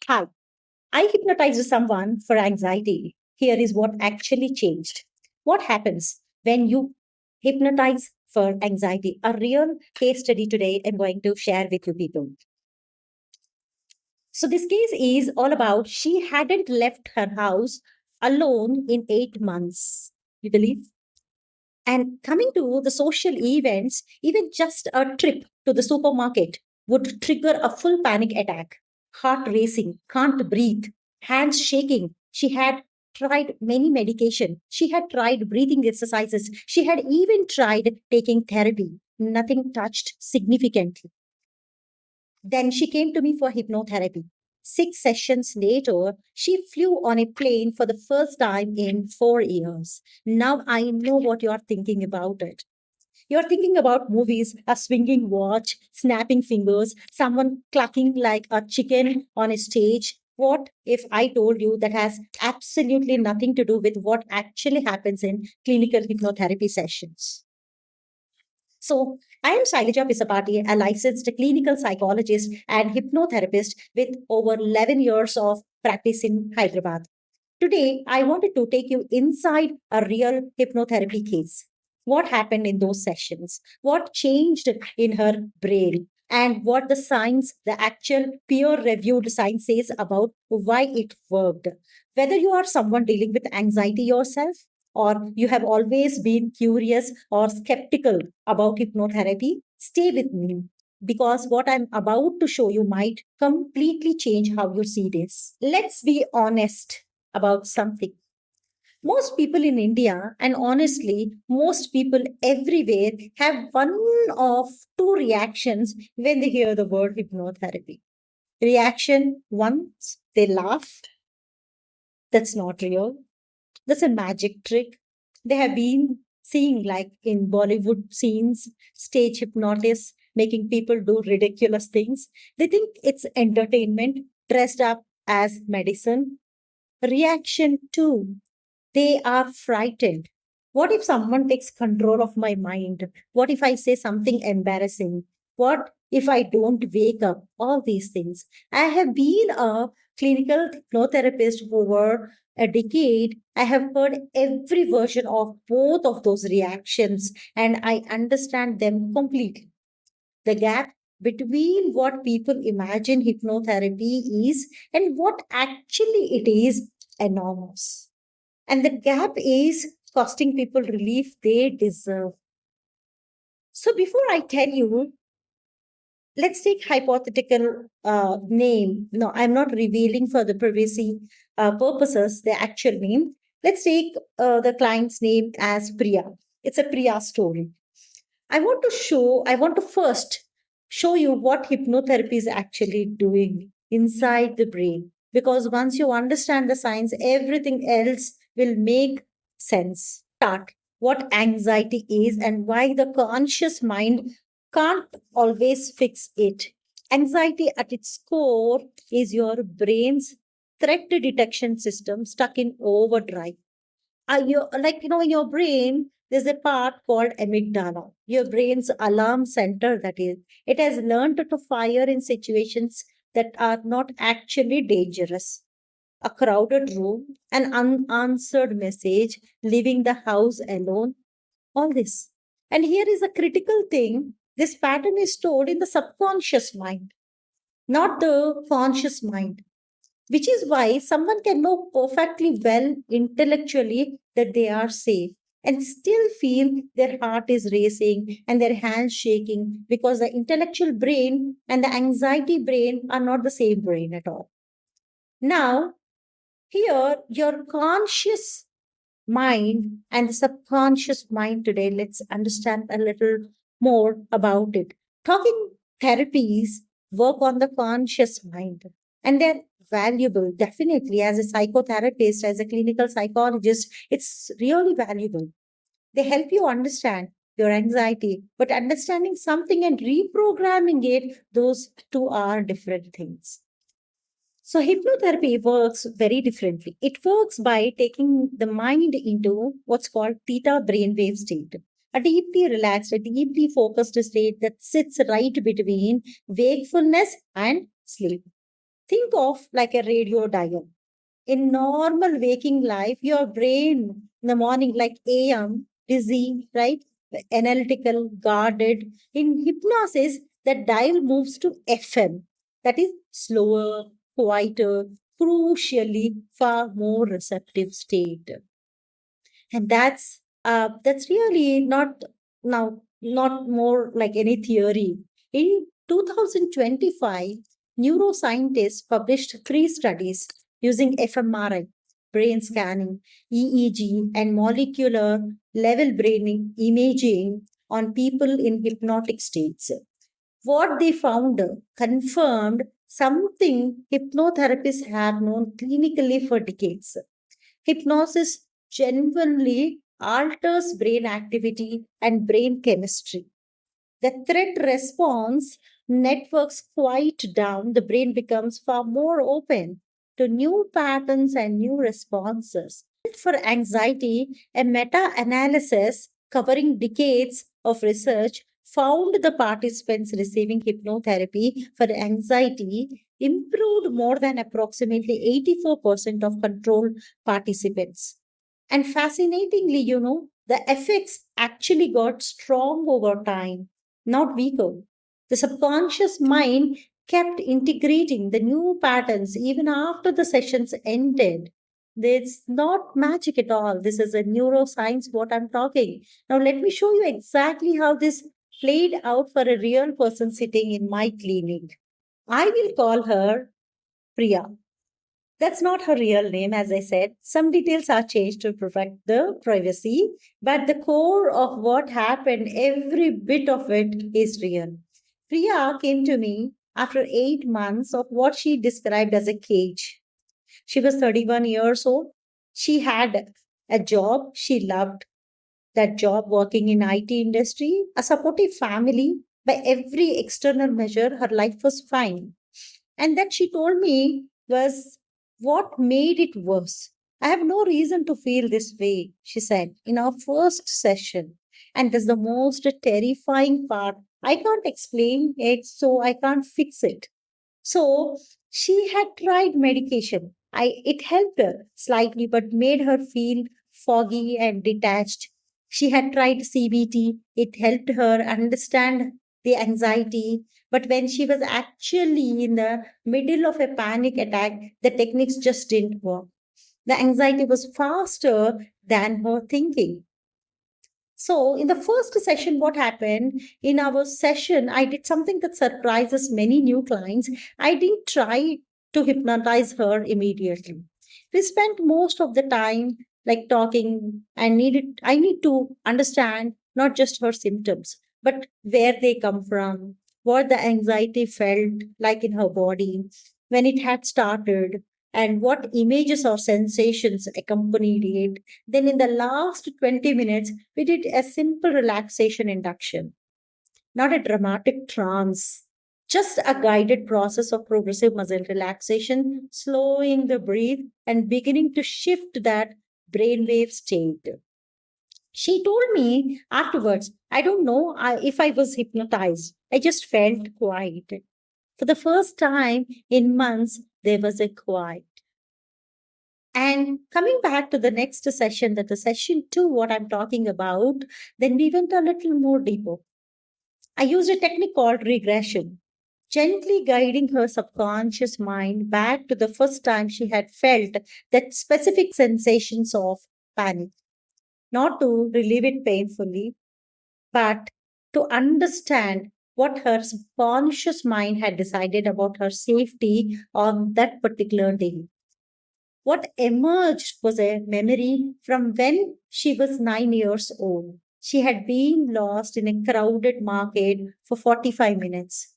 Hi, I hypnotized someone for anxiety. Here is what actually changed. What happens when you hypnotize for anxiety? A real case study today I'm going to share with you people. So, this case is all about she hadn't left her house alone in 8 months. You believe? And coming to the social events, even just a trip to the supermarket would trigger a full panic attack. Heart racing, can't breathe, hands shaking. She had tried many medication. She had tried breathing exercises. She had even tried taking therapy. Nothing touched significantly. Then she came to me for hypnotherapy. 6 sessions later, she flew on a plane for the first time in 4 years. Now I know what you're thinking about it. You're thinking about movies, a swinging watch, snapping fingers, someone clucking like a chicken on a stage. What if I told you that has absolutely nothing to do with what actually happens in clinical hypnotherapy sessions? So, I am Shailaja Pisapati, a licensed clinical psychologist and hypnotherapist with over 11 years of practice in Hyderabad. Today, I wanted to take you inside a real hypnotherapy case. What happened in those sessions? What changed in her brain? And what the science, the actual peer reviewed science says about why it worked. Whether you are someone dealing with anxiety yourself, or you have always been curious or skeptical about hypnotherapy, stay with me because what I'm about to show you might completely change how you see this. Let's be honest about something. Most people in India, and honestly, most people everywhere, have one of two reactions when they hear the word hypnotherapy. Reaction one, they laugh. That's not real. That's a magic trick. They have been seeing, like in Bollywood scenes, stage hypnotists making people do ridiculous things. They think it's entertainment dressed up as medicine. Reaction two, they are frightened. What if someone takes control of my mind? What if I say something embarrassing? What if I don't wake up? All these things. I have been a clinical hypnotherapist for over a decade. I have heard every version of both of those reactions and I understand them completely. The gap between what people imagine hypnotherapy is and what actually it is enormous. And the gap is costing people relief they deserve. So before I tell you, let's take hypothetical name. No, I'm not revealing for the privacy purposes the actual name. Let's take the client's name as Priya. It's a Priya story. I want to first show you what hypnotherapy is actually doing inside the brain. Because once you understand the science, everything else will make sense. Start what anxiety is and why the conscious mind can't always fix it. Anxiety at its core is your brain's threat detection system stuck in overdrive. In your brain there's a part called amygdala, your brain's alarm center. That is, it has learned to fire in situations that are not actually dangerous: a crowded room, an unanswered message, leaving the house alone, all this. And here is a critical thing: this pattern is stored in the subconscious mind, not the conscious mind, which is why someone can know perfectly well intellectually that they are safe and still feel their heart is racing and their hands shaking, because the intellectual brain and the anxiety brain are not the same brain at all. Now, here, your conscious mind and the subconscious mind today, let's understand a little more about it. Talking therapies work on the conscious mind, and they're valuable, definitely. As a psychotherapist, as a clinical psychologist, it's really valuable. They help you understand your anxiety, but understanding something and reprogramming it, those two are different things. So, hypnotherapy works very differently. It works by taking the mind into what's called theta brainwave state, a deeply relaxed, a deeply focused state that sits right between wakefulness and sleep. Think of like a radio dial. In normal waking life, your brain in the morning, like AM, busy, right? Analytical, guarded. In hypnosis, the dial moves to FM. That is slower, quieter, crucially far more receptive state. And that's really not more like any theory. In 2025, neuroscientists published three studies using fMRI, brain scanning, EEG, and molecular level brain imaging on people in hypnotic states. What they found confirmed something hypnotherapists have known clinically for decades. Hypnosis genuinely alters brain activity and brain chemistry. The threat response networks quiet down, the brain becomes far more open to new patterns and new responses. For anxiety, a meta analysis covering decades of research found the participants receiving hypnotherapy for anxiety improved more than approximately 84% of control participants. And fascinatingly, the effects actually got strong over time, not weaker. The subconscious mind kept integrating the new patterns even after the sessions ended. It's not magic at all. This is a neuroscience, what I'm talking. Now, let me show you exactly how this played out for a real person sitting in my clinic. I will call her Priya. That's not her real name, as I said. Some details are changed to protect the privacy, but the core of what happened, every bit of it is real. Priya came to me after 8 months of what she described as a cage. She was 31 years old. She had a job she loved, that job working in IT industry, a supportive family. By every external measure, her life was fine. And then she told me was what made it worse. I have no reason to feel this way, she said in our first session. And that's the most terrifying part. I can't explain it, so I can't fix it. So she had tried medication. It helped her slightly, but made her feel foggy and detached. She had tried CBT. It helped her understand the anxiety. But when she was actually in the middle of a panic attack, the techniques just didn't work. The anxiety was faster than her thinking. So, in the first session, what happened in our session, I did something that surprises many new clients. I didn't try to hypnotize her immediately. We spent most of the time like talking and I need to understand not just her symptoms, but where they come from, what the anxiety felt like in her body, when it had started, and what images or sensations accompanied it. Then, in the last 20 minutes, we did a simple relaxation induction, not a dramatic trance, just a guided process of progressive muscle relaxation, slowing the breath and beginning to shift that brainwave state. She told me afterwards, I don't know if I was hypnotized. I just felt quiet. For the first time in months, there was a quiet. And coming back to the next session, that the session two, what I'm talking about, then we went a little more deeper. I used a technique called regression, gently guiding her subconscious mind back to the first time she had felt that specific sensations of panic, not to relieve it painfully, but to understand what her subconscious mind had decided about her safety on that particular day. What emerged was a memory from when she was 9 years old. She had been lost in a crowded market for 45 minutes.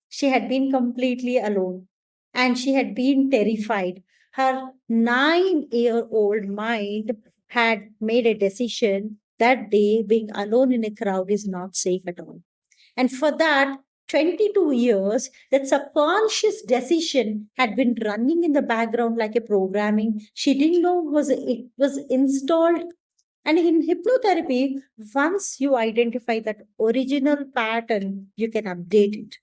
She had been completely alone and she had been terrified. Her 9-year-old mind had made a decision that day being alone in a crowd is not safe at all. And for that, 22 years, that subconscious decision had been running in the background like a programming. She didn't know was it was installed. And in hypnotherapy, once you identify that original pattern, you can update it,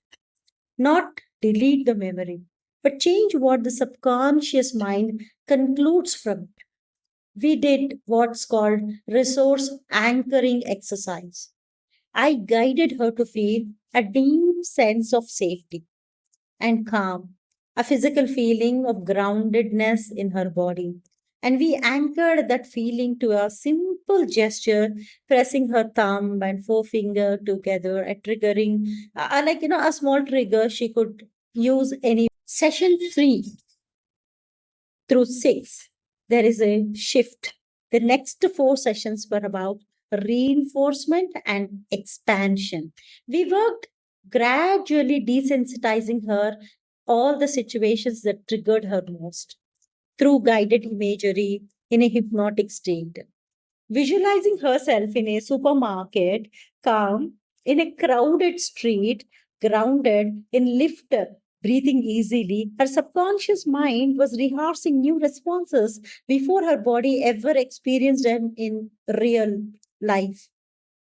not delete the memory. but change what the subconscious mind concludes from it. We did what's called resource anchoring exercise. I guided her to feel a deep sense of safety and calm, a physical feeling of groundedness in her body. And we anchored that feeling to a simple gesture, pressing her thumb and forefinger together, a triggering, a small trigger she could use any. Session 3 through 6, there is a shift. The next 4 sessions were about reinforcement and expansion. We worked gradually desensitizing her all the situations that triggered her most through guided imagery in a hypnotic state. Visualizing herself in a supermarket, calm, in a crowded street, grounded, in lift, breathing easily, her subconscious mind was rehearsing new responses before her body ever experienced them in real life.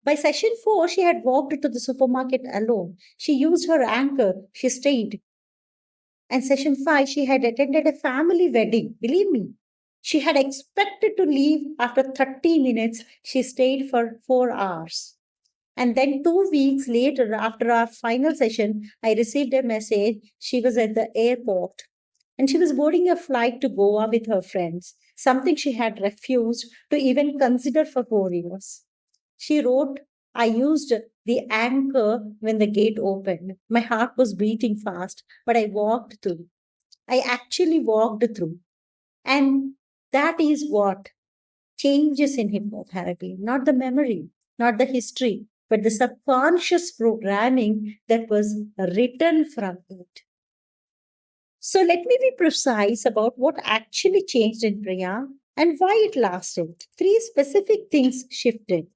By session 4, she had walked to the supermarket alone. She used her anchor. She stayed. And session 5, she had attended a family wedding. Believe me, she had expected to leave after 30 minutes. She stayed for 4 hours. And then 2 weeks later, after our final session, I received a message. She was at the airport and she was boarding a flight to Goa with her friends, something she had refused to even consider for 4 years. She wrote, I used the anchor when the gate opened. My heart was beating fast, but I walked through. I actually walked through. And that is what changes in hypnotherapy, not the memory, not the history, but the subconscious programming that was written from it. So let me be precise about what actually changed in Priya and why it lasted. 3 specific things shifted.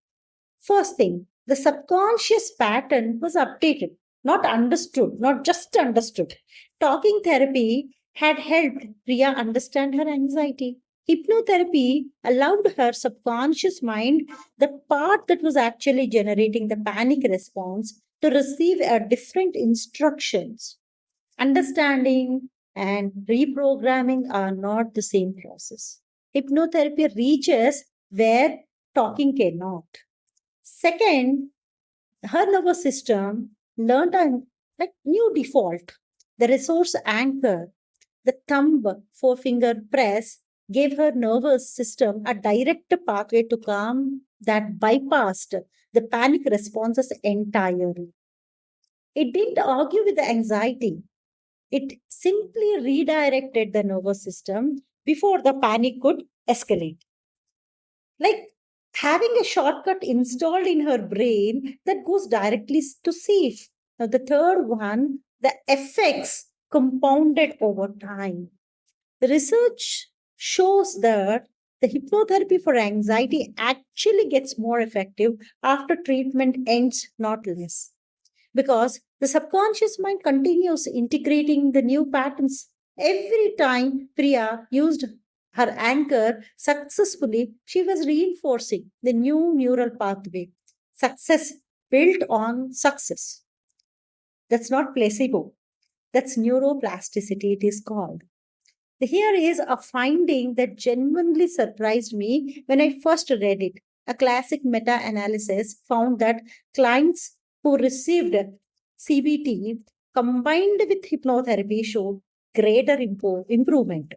First thing, the subconscious pattern was updated, not understood, not just understood. Talking therapy had helped Priya understand her anxiety. Hypnotherapy allowed her subconscious mind, the part that was actually generating the panic response, to receive a different instructions. Understanding and reprogramming are not the same process. Hypnotherapy reaches where talking cannot. Second, her nervous system learned a new default. The resource anchor, the thumb forefinger press, gave her nervous system a direct pathway to calm that bypassed the panic responses entirely. It didn't argue with the anxiety. It simply redirected the nervous system before the panic could escalate. Like having a shortcut installed in her brain that goes directly to safe. Now, the third one, the effects compounded over time. The research shows that the hypnotherapy for anxiety actually gets more effective after treatment ends, not less, because the subconscious mind continues integrating the new patterns. Every time Priya used her anchor successfully, she was reinforcing the new neural pathway. Success built on success. That's not placebo, that's neuroplasticity, it is called. Here is a finding that genuinely surprised me when I first read it. A classic meta analysis found that clients who received CBT combined with hypnotherapy showed greater improvement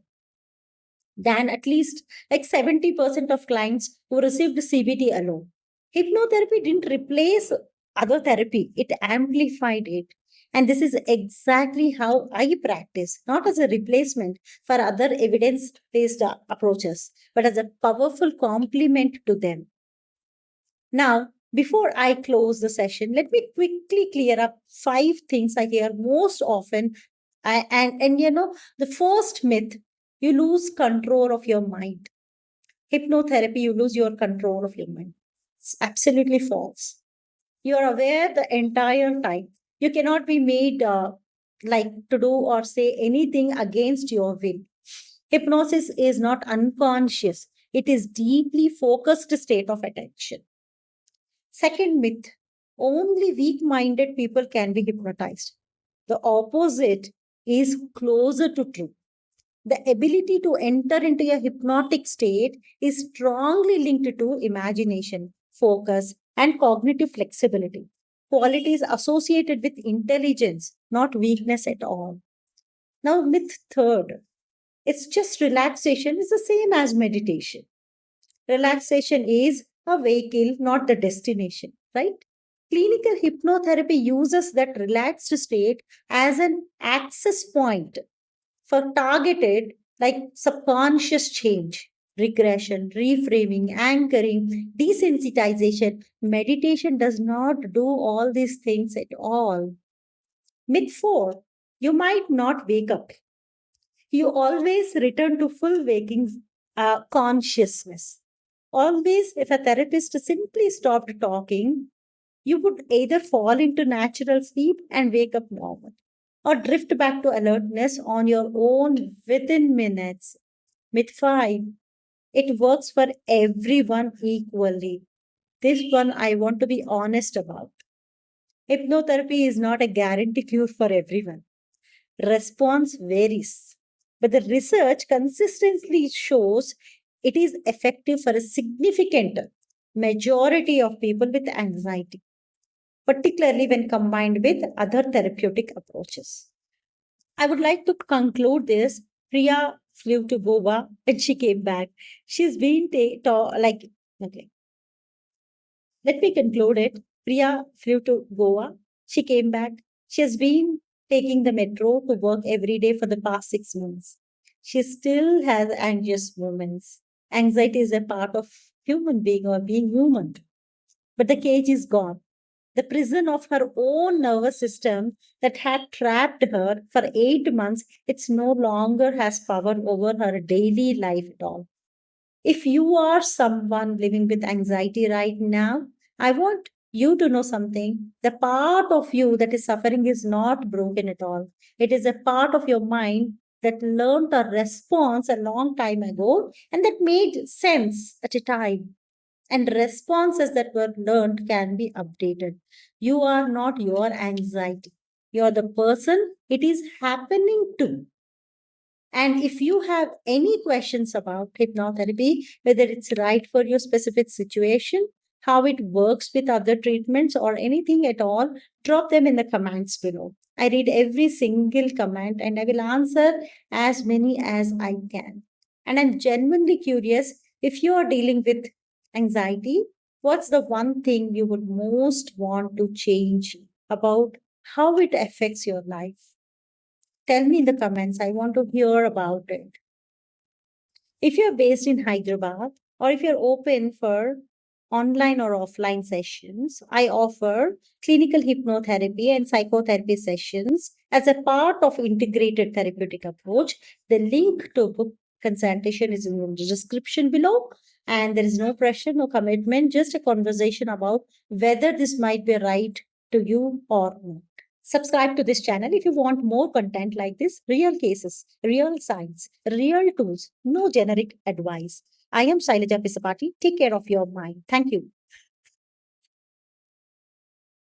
than at least 70% of clients who received CBT alone. Hypnotherapy didn't replace other therapy, it amplified it. And this is exactly how I practice, not as a replacement for other evidence based approaches, but as a powerful complement to them. Now, before I close the session, let me quickly clear up 5 things I hear most often. The first myth, you lose control of your mind. Hypnotherapy, you lose your control of your mind. It's absolutely false. You are aware the entire time. You cannot be made to do or say anything against your will. Hypnosis is not unconscious, it is deeply focused state of attention. Second myth, only weak minded people can be hypnotized. The opposite, is closer to truth. The ability to enter into a hypnotic state is strongly linked to imagination, focus, and cognitive flexibility, qualities associated with intelligence, not weakness at all. Now, myth third, it's just relaxation is the same as meditation. Relaxation is a vehicle, not the destination, right? Clinical hypnotherapy uses that relaxed state as an access point for targeted, like subconscious change, regression, reframing, anchoring, desensitization. Meditation does not do all these things at all. Myth 4, you might not wake up. You always return to full waking consciousness. Always, if a therapist simply stopped talking, you would either fall into natural sleep and wake up normal or drift back to alertness on your own within minutes. Myth 5, it works for everyone equally. This one I want to be honest about. Hypnotherapy is not a guarantee cure for everyone. Response varies, but the research consistently shows it is effective for a significant majority of people with anxiety, particularly when combined with other therapeutic approaches. I would like to conclude this. Priya flew to Goa and she came back. She's been okay. Let me conclude it. Priya flew to Goa. She came back. She has been taking the metro to work every day for the past 6 months. She still has anxious moments. Anxiety is a part of human being or being human. But the cage is gone. The prison of her own nervous system that had trapped her for 8 months, it's no longer has power over her daily life at all. If you are someone living with anxiety right now, I want you to know something. The part of you that is suffering is not broken at all. It is a part of your mind that learned a response a long time ago and that made sense at a time. And responses that were learned can be updated. You are not your anxiety. You are the person it is happening to. And if you have any questions about hypnotherapy, whether it's right for your specific situation, how it works with other treatments, or anything at all, drop them in the comments below. I read every single comment and I will answer as many as I can. And I'm genuinely curious, if you are dealing with anxiety, what's the one thing you would most want to change about how it affects your life? Tell me in the comments. I want to hear about it. If you're based in Hyderabad or if you're open for online or offline sessions, I offer clinical hypnotherapy and psychotherapy sessions as a part of integrated therapeutic approach. The link to book consultation is in the description below. And there is no pressure, no commitment, just a conversation about whether this might be right to you or not. Subscribe to this channel if you want more content like this, real cases, real science, real tools, no generic advice. I am Shailaja Pisapati. Take care of your mind. Thank you.